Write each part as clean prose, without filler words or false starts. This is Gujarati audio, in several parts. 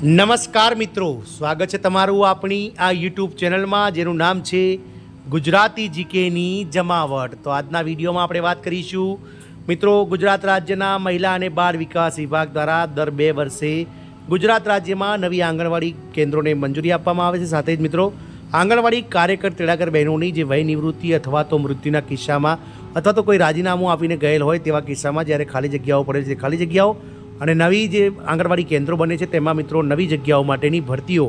નમસ્કાર મિત્રો, સ્વાગત છે તમારું આપણી આ યુટ્યુબ ચેનલમાં જેનું નામ છે ગુજરાતી જીકેની જમાવટ। તો આજના વિડીયોમાં આપણે વાત કરીશું મિત્રો, ગુજરાત રાજ્યના મહિલા અને બાળ વિકાસ વિભાગ દ્વારા દર 2 વર્ષે ગુજરાત રાજ્યમાં નવી આંગણવાડી કેન્દ્રોને મંજૂરી આપવામાં આવે છે। સાથે જ મિત્રો, આંગણવાડી કાર્યકર તેડાગર બહેનોની જે વય નિવૃત્તિ અથવા તો મૃત્યુના કિસ્સામાં અથવા તો કોઈ રાજીનામું આપીને ગયેલ હોય તેવા કિસ્સામાં જ્યારે ખાલી જગ્યાઓ પડે છે, ખાલી જગ્યાઓ અને નવી જે આંગણવાડી કેન્દ્રો બને છે તેમાં મિત્રો નવી જગ્યાઓ માટેની ભરતીઓ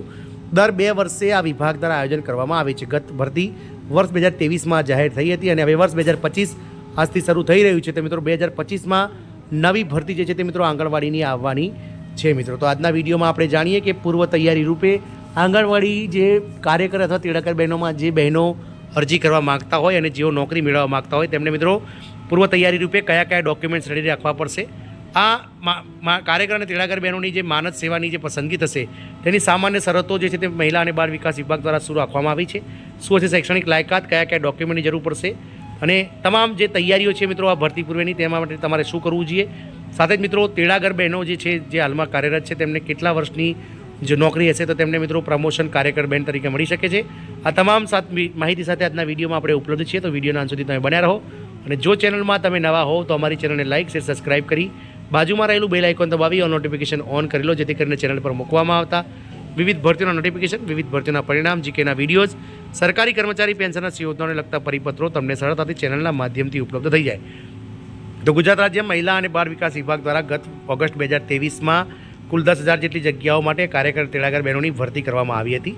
દર 2 વર્ષે આ વિભાગ દ્વારા આયોજન કરવામાં આવે છે। ગત ભરતી વર્ષ 2023માં જાહેર થઈ હતી અને હવે વર્ષ 2025 આજથી શરૂ થઈ રહ્યું છે। તો મિત્રો 2025માં નવી ભરતી જે છે તે મિત્રો આંગણવાડીની આવવાની છે। મિત્રો તો આજના વિડીયોમાં આપણે જાણીએ કે પૂર્વ તૈયારી રૂપે આંગણવાડી જે કાર્યકર અથવા તેડાગર બહેનોમાં જે બહેનો અરજી કરવા માગતા હોય અને જેઓ નોકરી મેળવવા માગતા હોય તેમને મિત્રો પૂર્વ તૈયારી રૂપે કયા કયા ડોક્યુમેન્ટ્સ રેડી રાખવા પડશે। આ કાર્યકર અને તેડાગર બહેનોની જે માનદ સેવાની જે પસંદગી થશે તેની સામાન્ય શરતો જે છે તે મહિલા અને બાળ વિકાસ વિભાગ દ્વારા શરૂ રાખવામાં આવી છે। શું હશે શૈક્ષણિક લાયકાત, કયા કયા ડોક્યુમેન્ટની જરૂર પડશે અને તમામ જે તૈયારીઓ છે મિત્રો આ ભરતી પૂર્વેની તેમાં માટે તમારે શું કરવું જોઈએ। સાથે જ મિત્રો તેડાગર બહેનો જે છે જે હાલમાં કાર્યરત છે તેમને કેટલા વર્ષની જે નોકરી હશે તો તેમને મિત્રો પ્રમોશન કાર્યકર બહેન તરીકે મળી શકે છે। આ તમામ માહિતી સાથે આજના વિડીયોમાં આપણે ઉપલબ્ધ છીએ। તો વિડીયોના અંત સુધી તમે બન્યા રહો અને જો ચેનલમાં તમે નવા હો તો અમારી ચેનલને લાઇક, શેર, સબસ્ક્રાઇબ કરી બાજુમાં રહેલું બેલ આઇકોન દબાવી ઓલ નોટિફિકેશન ઓન કરી લો, જેથી કરીને ચેનલ પર મૂકવામાં આવતા વિવિધ ભરતીઓના નોટિફિકેશન, વિવિધ ભરતીઓના પરિણામ, જીકેના વિડીયોઝ, સરકારી કર્મચારી પેન્શનના યોજનાઓને લગતા પરિપત્રો તમને સરળતાથી ચેનલના માધ્યમથી ઉપલબ્ધ થઈ જાય। તો ગુજરાત રાજ્ય મહિલા અને બાળ વિકાસ વિભાગ દ્વારા ગત ઓગસ્ટ 2023માં કુલ 10,000 જેટલી જગ્યાઓ માટે કાર્યકર તેડાગર બહેનોની ભરતી કરવામાં આવી હતી।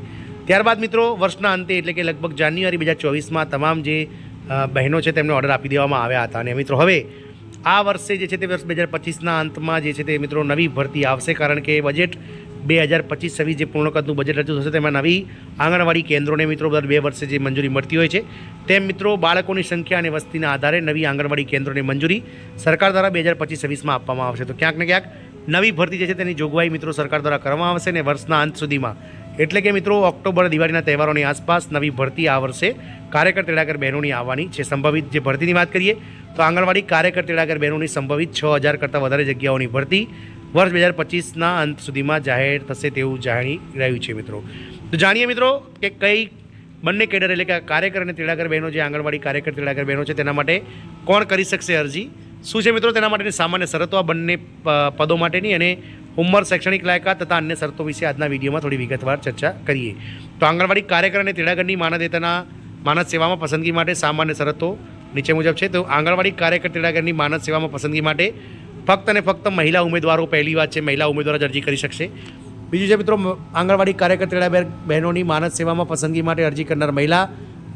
ત્યારબાદ મિત્રો વર્ષના અંતે એટલે કે લગભગ જાન્યુઆરી 2024માં તમામ જે બહેનો છે તેમને ઓર્ડર આપી દેવામાં આવ્યા હતા અને મિત્રો હવે આ વર્ષે જે છે તે વર્ષ 2025ના અંતમાં જે છે તે મિત્રો નવી ભરતી આવશે, કારણ કે બજેટ 2025-26 જે પૂર્ણ કદનું બજેટ રજૂ થશે તેમાં નવી આંગણવાડી કેન્દ્રોને મિત્રો દર 2 વર્ષે જે મંજૂરી મળતી હોય છે તેમ મિત્રો બાળકોની સંખ્યા અને વસ્તીના આધારે નવી આંગણવાડી કેન્દ્રોને મંજૂરી સરકાર દ્વારા 2025-26માં આપવામાં આવશે। તો ક્યાંક ને ક્યાંક નવી ભરતી જે છે તેની જોગવાઈ મિત્રો સરકાર દ્વારા કરવામાં આવશે અને વર્ષના અંત સુધીમાં એટલે કે મિત્રો ઓક્ટોબર દિવાળીના તહેવારોની આસપાસ નવી ભરતી આ વર્ષે કાર્યકર તેડાગર બહેનોની આવવાની છે। સંભવિત જે ભરતીની વાત કરીએ તો આંગણવાડી કાર્યકર તેડાગર બહેનોની સંભવિત 6,000 કરતાં વધારે જગ્યાઓની ભરતી વર્ષ 2025ના અંત સુધીમાં જાહેર થશે તેવું જાણી રહ્યું છે। મિત્રો તો જાણીએ મિત્રો કે કઈ બંને કેડર એટલે કે કાર્યકર અને તેડાગર બહેનો જે આંગણવાડી કાર્યકર તેડાગર બહેનો છે તેના માટે કોણ કરી શકશે અરજી, શું છે મિત્રો તેના માટેની સામાન્ય શરતો આ બંને પદો માટેની અને ઉંમર, શૈક્ષણિક લાયકાત તથા અન્ય શરતો વિશે આજના વિડીયોમાં થોડી વિગતવાર ચર્ચા કરીએ। તો આંગણવાડી કાર્યકર અને તેડાગરની માનદ સેવામાં પસંદગી માટે સામાન્ય શરતો નીચે મુજબ છે। તો આંગણવાડી કાર્યકર તેડાગરની માનદ સેવામાં પસંદગી માટે ફક્ત અને ફક્ત મહિલા ઉમેદવારો, પહેલી વાત છે મહિલા ઉમેદવારો જ અરજી કરી શકશે। બીજું છે મિત્રો, આંગણવાડી કાર્યકર તેડાગર બહેનોની માનદ સેવામાં પસંદગી માટે અરજી કરનાર મહિલા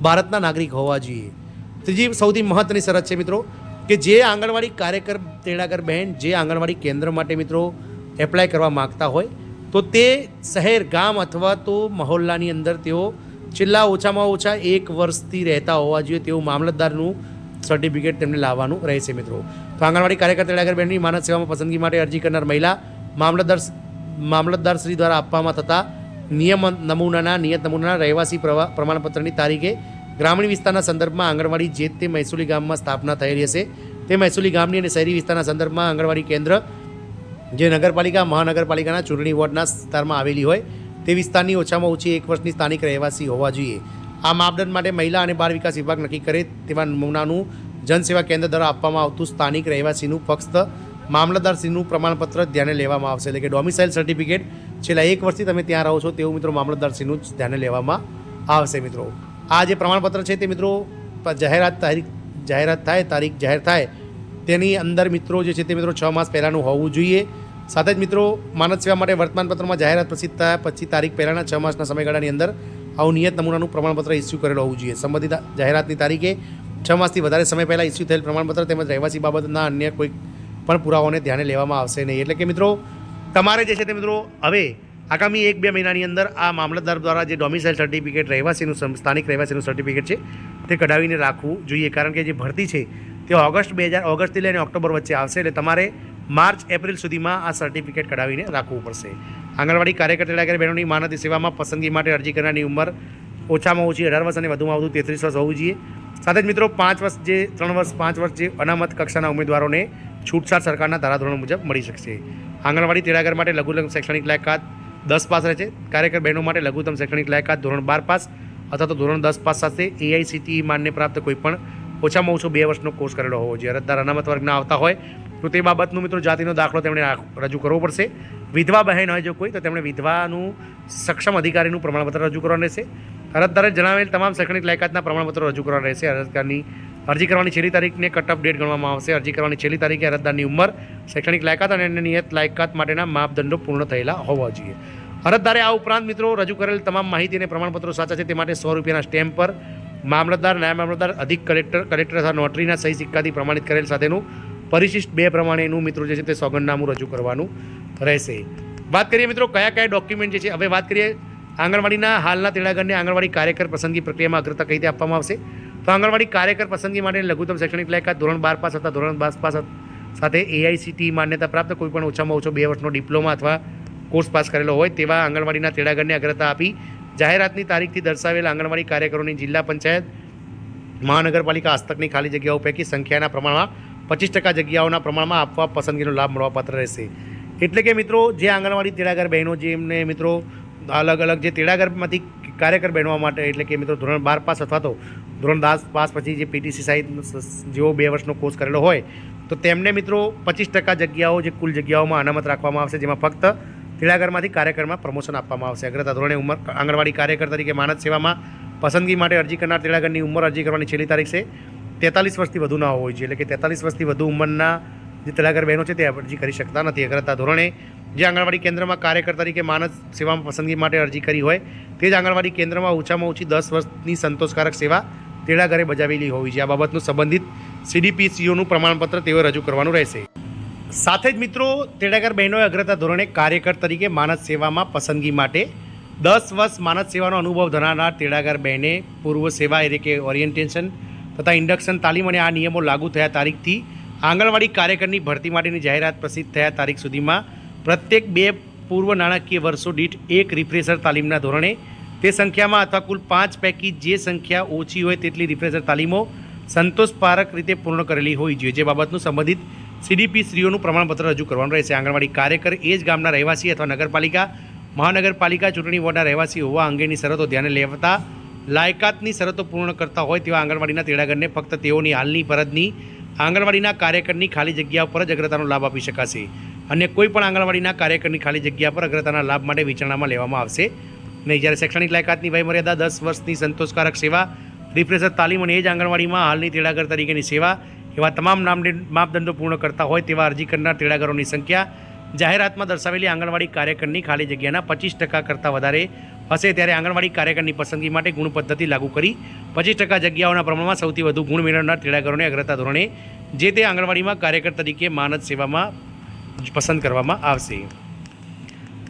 ભારતના નાગરિક હોવા જોઈએ। ત્રીજી સૌથી મહત્ત્વની શરત છે મિત્રો કે જે આંગણવાડી કાર્યકર તેડાગર બહેન જે આંગણવાડી કેન્દ્ર માટે મિત્રો એપ્લાય કરવા માગતા હોય તો તે શહેર, ગામ અથવા તો મહોલ્લાની અંદર તેઓ છેલ્લા ઓછામાં ઓછા 1 વર્ષથી રહેતા હોવા જોઈએ તેવું મામલતદારનું સર્ટિફિકેટ તેમને લાવવાનું રહેશે। મિત્રો તો આંગણવાડી કાર્યકર તેડાગર બહેનની માનદ સેવામાં પસંદગી માટે અરજી કરનાર મહિલા મામલતદાર શ્રી દ્વારા આપવામાં થતા નિયત નમૂનાના રહેવાસી પ્રમાણપત્રની તારીખે ગ્રામીણ વિસ્તારના સંદર્ભમાં આંગણવાડી જે તે મહેસૂલી ગામમાં સ્થાપના થયેલી હશે તે મહેસૂલી ગામની અને શહેરી વિસ્તારના સંદર્ભમાં આંગણવાડી કેન્દ્ર જે નગરપાલિકા, મહાનગરપાલિકાના ચૂંટણી વોર્ડના વિસ્તારમાં આવેલી હોય તે વિસ્તારની ઓછામાં ઓછી 1 વર્ષની સ્થાનિક રહેવાસી હોવા જોઈએ। આ માપદંડ માટે મહિલા અને બાળ વિકાસ વિભાગ નક્કી કરે તેવા નમૂનાનું જનસેવા કેન્દ્ર દ્વારા આપવામાં આવતું સ્થાનિક રહેવાસીનું ફક્ત મામલતદારશ્રીનું પ્રમાણપત્ર ધ્યાને લેવામાં આવશે, એટલે કે ડોમિસાઇલ સર્ટિફિકેટ છેલ્લા 1 વર્ષથી તમે ત્યાં રહો છો તેવું મિત્રો મામલતદારશ્રીનું જ ધ્યાને લેવામાં આવશે। મિત્રો આ જે પ્રમાણપત્ર છે તે મિત્રો તારીખ જાહેર થાય તેની અંદર મિત્રો જે છે તે મિત્રો 6 માસ પહેલાંનું હોવું જોઈએ। સાથે જ મિત્રો માનદ સેવા માટે વર્તમાનપત્રમાં જાહેરાત પ્રસિદ્ધ થયા પછી તારીખ પહેલાંના 6 માસના સમયગાળાની અંદર આવું નિયત નમૂનાનું પ્રમાણપત્ર ઇસ્યુ કરેલું હોવું જોઈએ। સંબંધિત જાહેરાતની તારીખે 6 માસથી વધારે સમય પહેલાં ઇસ્યુ થયેલ પ્રમાણપત્ર તેમજ રહેવાસી બાબતના અન્ય કોઈ પણ પુરાવાઓને ધ્યાને લેવામાં આવશે નહીં। એટલે કે મિત્રો તમારે જે છે તે મિત્રો હવે આગામી 1-2 મહિનાની અંદર આ મામલતદાર દ્વારા જે ડોમિસાઇલ સર્ટિફિકેટ રહેવાસીનું સ્થાનિક રહેવાસીનું સર્ટિફિકેટ છે તે કઢાવીને રાખવું જોઈએ, કારણ કે જે ભરતી છે તે ઓગસ્ટથી લઈને ઓક્ટોબર વચ્ચે આવશે, એટલે તમારે માર્ચ, એપ્રિલ સુધીમાં આ સર્ટિફિકેટ કઢાવીને રાખવું પડશે। આંગણવાડી કાર્યકર તેડાગર બહેનોની માનદ સેવામાં પસંદગી માટે અરજી કરનારની ઉંમર ઓછામાં ઓછી 18 વર્ષ અને વધુમાં વધુ 33 વર્ષ હોવું જોઈએ। સાથે જ મિત્રો 5 વર્ષ જે 3 વર્ષ 5 વર્ષ જે અનામત કક્ષાના ઉમેદવારોને છૂટછાટ સરકારના ધારાધોરણો મુજબ મળી શકશે। આંગણવાડી તેડાગર માટે લઘુત્તમ શૈક્ષણિક લાયકાત 10 પાસ રહે છે. કાર્યકર બહેનો માટે લઘુત્તમ શૈક્ષણિક લાયકાત ધોરણ 12 પાસ અથવા તો ધોરણ 10 પાસ સાથે AICTE માન્ય પ્રાપ્ત કોઈપણ ઓછામાં ઓછો 2 વર્ષનો કોર્સ કરેલો હોવો જોઈએ. અરજદાર અનામત વર્ગના આવતા હોય તો તે બાબતનું મિત્રો જાતિનો દાખલો તેમણે રજૂ કરવો પડશે. વિધવા બહેન હોય જો કોઈ તો તેમણે વિધવાનું સક્ષમ અધિકારીનું પ્રમાણપત્ર રજૂ કરવાનું રહેશે. અરજદારે જણાવેલ તમામ શૈક્ષણિક લાયકાતના પ્રમાણપત્રો રજૂ કરવાના રહેશે. અરજદારની અરજી કરવાની છેલ્લી તારીખને કટ ઓફ ડેટ ગણવામાં આવશે. અરજી કરવાની છેલ્લી તારીખે અરજદારની ઉંમર, શૈક્ષણિક લાયકાત અને અન્ય નિયત લાયકાત માટેના માપદંડો પૂર્ણ થયેલા હોવા જોઈએ. અરજદારે આ ઉપરાંત મિત્રો રજૂ કરેલ તમામ માહિતી અને પ્રમાણપત્રો સાચા છે તે માટે 100 રૂપિયાના સ્ટેમ્પ પર મામલતદાર, નાયબ મામલતદાર, અધિક કલેક્ટર અથવા નોટરીના સહી સિક્કાથી પ્રમાણિત કરેલ સાથેનું પરિશિષ્ટ 2 પ્રમાણેનું મિત્રો જે છે તે સોગંદનામું રજૂ કરવાનું રહેશે. વાત કરીએ મિત્રો કયા કયા ડોક્યુમેન્ટ જે છે. હવે વાત કરીએ આંગણવાડીના હાલના તેડાગરને આંગણવાડી કાર્યકર પસંદગી પ્રક્રિયામાં અગ્રતા કઈ રીતે આપવામાં આવશે. તો આંગણવાડી કાર્યકર પસંદગી માટે લઘુત્તમ શૈક્ષણિક લાયકાત ધોરણ 12 પાસ અથવા ધોરણ 10 પાસ સાથે AICTE માન્યતા પ્રાપ્ત કોઈપણ ઓછામાં ઓછો 2 વર્ષનો ડિપ્લોમા અથવા કોર્સ પાસ કરેલો હોય તેવા આંગણવાડીના તેડાગરને અગ્રતા આપી જાહેરાતની તારીખથી દર્શાવેલ આંગણવાડી કાર્યકરોની જિલ્લા પંચાયત મહાનગરપાલિકા હસ્તકની ખાલી જગ્યાઓ પૈકી સંખ્યાના પ્રમાણમાં 25% જગ્યાઓના પ્રમાણમાં આપવા પસંદગીનો લાભ મળવાપાત્ર રહેશે. એટલે કે મિત્રો જે આંગણવાડી તેડાગર બહેનો જેમને મિત્રો અલગ અલગ જે તેડાગરમાંથી કાર્યકર બનવા માટે એટલે કે મિત્રો ધોરણ 12 પાસ અથવા તો ધોરણ 10 પાસ પછી જે PTC સાહિત જેવો 2 વર્ષનો કોર્સ કરેલો હોય તો તેમને મિત્રો 25% જગ્યાઓ જે કુલ જગ્યાઓમાં અનામત રાખવામાં આવશે, જેમાં ફક્ત તેડાગરમાંથી કાર્યકરમાં પ્રમોશન આપવામાં આવશે. અગ્રતા ધોરણે ઉંમર આંગણવાડી કાર્યકર તરીકે માનદ સેવામાં પસંદગી માટે અરજી કરનાર તેડાગરની ઉંમર અરજી કરવાની છેલ્લી તારીખ છે 43 વર્ષથી વધુ ના હોવી જોઈએ. એટલે કે 43 વર્ષથી વધુ ઉંમરના જે તેડાગર બહેનો છે તે અરજી કરી શકતા નથી. અગ્રતા ધોરણે જે આંગણવાડી કેન્દ્રમાં કાર્યકર તરીકે માનદ સેવામાં પસંદગી માટે અરજી કરી હોય તે જ આંગણવાડી કેન્દ્રમાં ઓછામાં ઓછી 10 વર્ષની સંતોષકારક સેવા તેડાગરે બજાવેલી હોવી જોઈએ. આ બાબતનું સંબંધિત CDPCOનું પ્રમાણપત્ર તેઓ રજૂ કરવાનું રહેશે. સાથે જ મિત્રો તેડાગર બહેનોએ અગ્રતા ધોરણે કાર્યકર તરીકે માનદ સેવામાં પસંદગી માટે 10 વર્ષ માનદ સેવાનો અનુભવ ધરાવનાર તેડાગર બહેને પૂર્વ સેવા એટલે કે ઓરિએન્ટેશન તથા ઇન્ડક્શન તાલીમ અને આ નિયમો લાગુ થયા તારીખથી આંગણવાડી કાર્યકરની ભરતી માટેની જાહેરાત પ્રસિદ્ધ થયા તારીખ સુધીમાં પ્રત્યેક 2 પૂર્વ નાણાકીય વર્ષો દીઠ 1 રિફ્રેશર તાલીમના ધોરણે તે સંખ્યામાં અથવા કુલ 5 પૈકી જે સંખ્યા ઓછી હોય તેટલી રિફ્રેશર તાલીમો સંતોષપારક રીતે પૂર્ણ કરેલી હોવી જોઈએ. જે બાબતનું સંબંધિત CDPCOનું પ્રમાણપત્ર રજૂ કરવાનું રહેશે. આંગણવાડી કાર્યકર એ જ ગામના રહેવાસી અથવા નગરપાલિકા મહાનગરપાલિકા ચૂંટણી વોર્ડના રહેવાસી હોવા અંગેની શરતો ધ્યાને લેવાતા લાયકાતની શરતો પૂર્ણ કરતા હોય તેવા આંગણવાડીના તેડાગરને ફક્ત તેઓની હાલની ફરજની આંગણવાડીના કાર્યકરની ખાલી જગ્યા પર જ અગ્રતાનો લાભ આપી શકાશે. અન્ય કોઈ પણ આંગણવાડીના કાર્યકરની ખાલી જગ્યા પર અગ્રતાના લાભ માટે વિચારણામાં લેવામાં આવશે નહીં. જ્યારે શૈક્ષણિક લાયકાતની વયમર્યાદા 10 વર્ષની સંતોષકારક સેવા, રિફ્રેશર તાલીમ અને એ જ આંગણવાડીમાં હાલની તેડાગર તરીકેની સેવા એવા તમામ માપદંડો પૂર્ણ કરતા હોય તેવા અરજી કરનાર તેડાગરોની સંખ્યા જાહેરાતમાં દર્શાવેલી આંગણવાડી કાર્યકરની ખાલી જગ્યાના 25% કરતાં વધારે હશે ત્યારે આંગણવાડી કાર્યકરની પસંદગી માટે ગુણ પદ્ધતિ લાગુ કરી 25% જગ્યાઓના પ્રમાણમાં સૌથી વધુ ગુણ મેળવનાર તેડાગરોને અગ્રતા ધોરણે જે તે આંગણવાડીમાં કાર્યકર તરીકે માનદ સેવામાં પસંદ કરવામાં આવશે.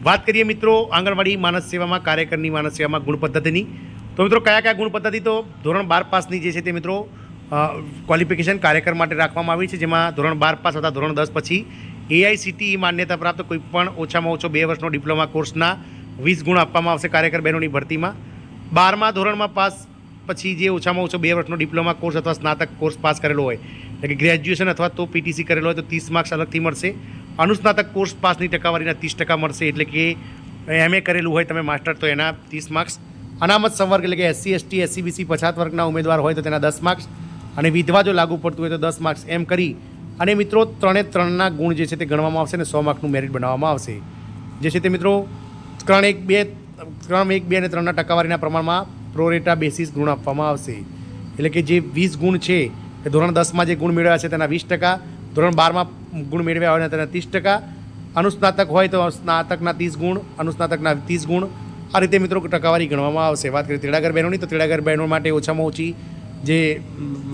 વાત કરીએ મિત્રો આંગણવાડી માનદ સેવામાં કાર્યકરની માનદ સેવામાં ગુણ પદ્ધતિની. તો મિત્રો કયા કયા ગુણ પદ્ધતિ તો ધોરણ 12 પાસની જે છે તે મિત્રો ક્વોલિફિકેશન કાર્યકર માટે રાખવામાં આવી છે, જેમાં ધોરણ 12 પાસ અથવા ધોરણ 10 પછી AICTE માન્યતા પ્રાપ્ત કોઈપણ ઓછામાં ઓછો 2 વર્ષનો ડિપ્લોમા કોર્સના 20 ગુણ આપવામાં આવશે કાર્યકર બહેનોની ભરતીમાં. 12મા ધોરણમાં પાસ પછી જે ઓછામાં ઓછો 2 વર્ષનો ડિપ્લોમા કોર્સ અથવા સ્નાતક કોર્સ પાસ કરેલો હોય એટલે કે ગ્રેજ્યુએશન અથવા તો PTC કરેલો હોય તો 30 માર્ક્સ અલગથી મળશે. અનુસ્નાતક કોર્સ પાસની ટકાવારીના 30% મળશે. એટલે કે MA કરેલું હોય તમે માસ્ટર તો એના 30 માર્ક્સ. અનામત સંવર્ગ એટલે કે SC ST SC BC પછાત વર્ગના ઉમેદવાર હોય તો તેના 10 માર્ક્સ અને વિધવા જો લાગુ પડતું હોય તો 10 માર્ક્સ એમ કરી અને મિત્રો 3 ગુણ જે છે તે ગણવામાં આવશે અને 100 માર્કનું મેરિટ બનાવવામાં આવશે. જે છે તે મિત્રો 3, 1, 2 અને 3ના ટકાવારીના પ્રમાણમાં પ્રોરેટા બેસિસ ગુણ આપવામાં આવશે. એટલે કે જે 20 ગુણ છે એ ધોરણ 10માં જે ગુણ મેળવ્યા છે તેના 20%, ધોરણ 12માં ગુણ મેળવ્યા હોય તેના 30%, અનુસ્નાતક હોય તો સ્નાતકના 30 ગુણ, અનુસ્નાતકના 30 ગુણ, આ રીતે મિત્રો ટકાવારી ગણવામાં આવશે. વાત કરીએ તેડાગર બહેનોની તો તેડાગર બહેનો માટે ઓછામાં ઓછી જે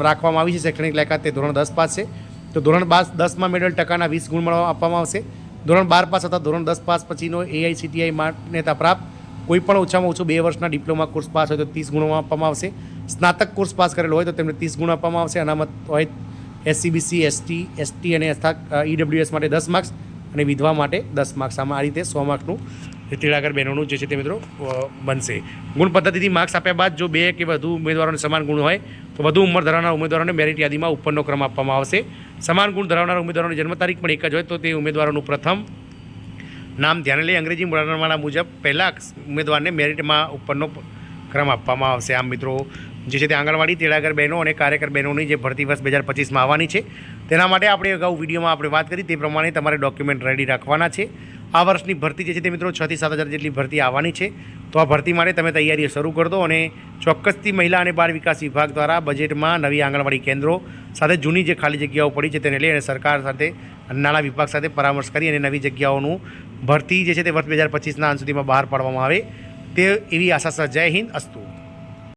રાખવામાં આવી છે શૈક્ષણિક લાયકાત તે ધોરણ 10 પાસ છે. તો ધોરણ 10માં મેળવેલ ટકાના 20 ગુણ આપવામાં આવશે. ધોરણ 12 પાસ અથવા ધોરણ 10 પાસ પછીનો AICTE માન્યતા પ્રાપ્ત કોઈ પણ ઓછામાં ઓછો 2 વર્ષના ડિપ્લોમા કોર્સ પાસ હોય તો 30 ગુણ આપવામાં આવશે. સ્નાતક કોર્સ પાસ કરેલો હોય તો તેમને 30 ગુણ આપવામાં આવશે. અનામત હોય SC BC ST અને EWS માટે 10 માર્ક્સ અને વિધવા માટે 10 માર્ક્સ. આમાં આ રીતે 100 માર્ક્સનું તેડાગર બહેનોનું જે છે તે મિત્રો બનશે. ગુણ પદ્ધતિથી માર્ક્સ આપ્યા બાદ જો 2 કે વધુ ઉમેદવારોને સમાન ગુણ હોય તો વધુ ઉંમર ધરાવનાર ઉમેદવારોને મેરિટ યાદીમાં ઉપરનો ક્રમ આપવામાં આવશે. સમાન ગુણ ધરાવનાર ઉમેદવારોની જન્મ તારીખ પણ એક જ હોય તો તે ઉમેદવારોનું પ્રથમ નામ ધ્યાને લઈ અંગ્રેજી વર્ણમાળા મુજબ પહેલા ઉમેદવારને મેરિટમાં ઉપરનો ક્રમ આપવામાં આવશે. આમ મિત્રો જે છે તે આંગણવાડી તેડાગર બહેનો અને કાર્યકર બહેનોની જે ભરતી વર્ષ 2025માં આવવાની છે તેના માટે આપણે અગાઉ વિડીયોમાં આપણે વાત કરી તે પ્રમાણે તમારે ડોક્યુમેન્ટ રેડી રાખવાના છે. આ વર્ષની ભરતી જે છે તે મિત્રો 6 થી 7 હજાર જેટલી ભરતી આવવાની છે. તો આ ભરતી માટે તમે તૈયારીઓ શરૂ કરી દો અને ચોક્કસથી મહિલા અને બાળ વિકાસ વિભાગ દ્વારા બજેટમાં નવી આંગણવાડી કેન્દ્રો સાથે જૂની જે ખાલી જગ્યાઓ પડી છે તેને લઈ અને સરકાર સાથે નાણાં વિભાગ સાથે પરામર્શ કરી અને નવી જગ્યાઓનું ભરતી જે છે તે વર્ષ 2025ના અંત સુધીમાં બહાર પાડવામાં આવે તે એવી આશા છે. જય હિન્દ, અસ્તુ.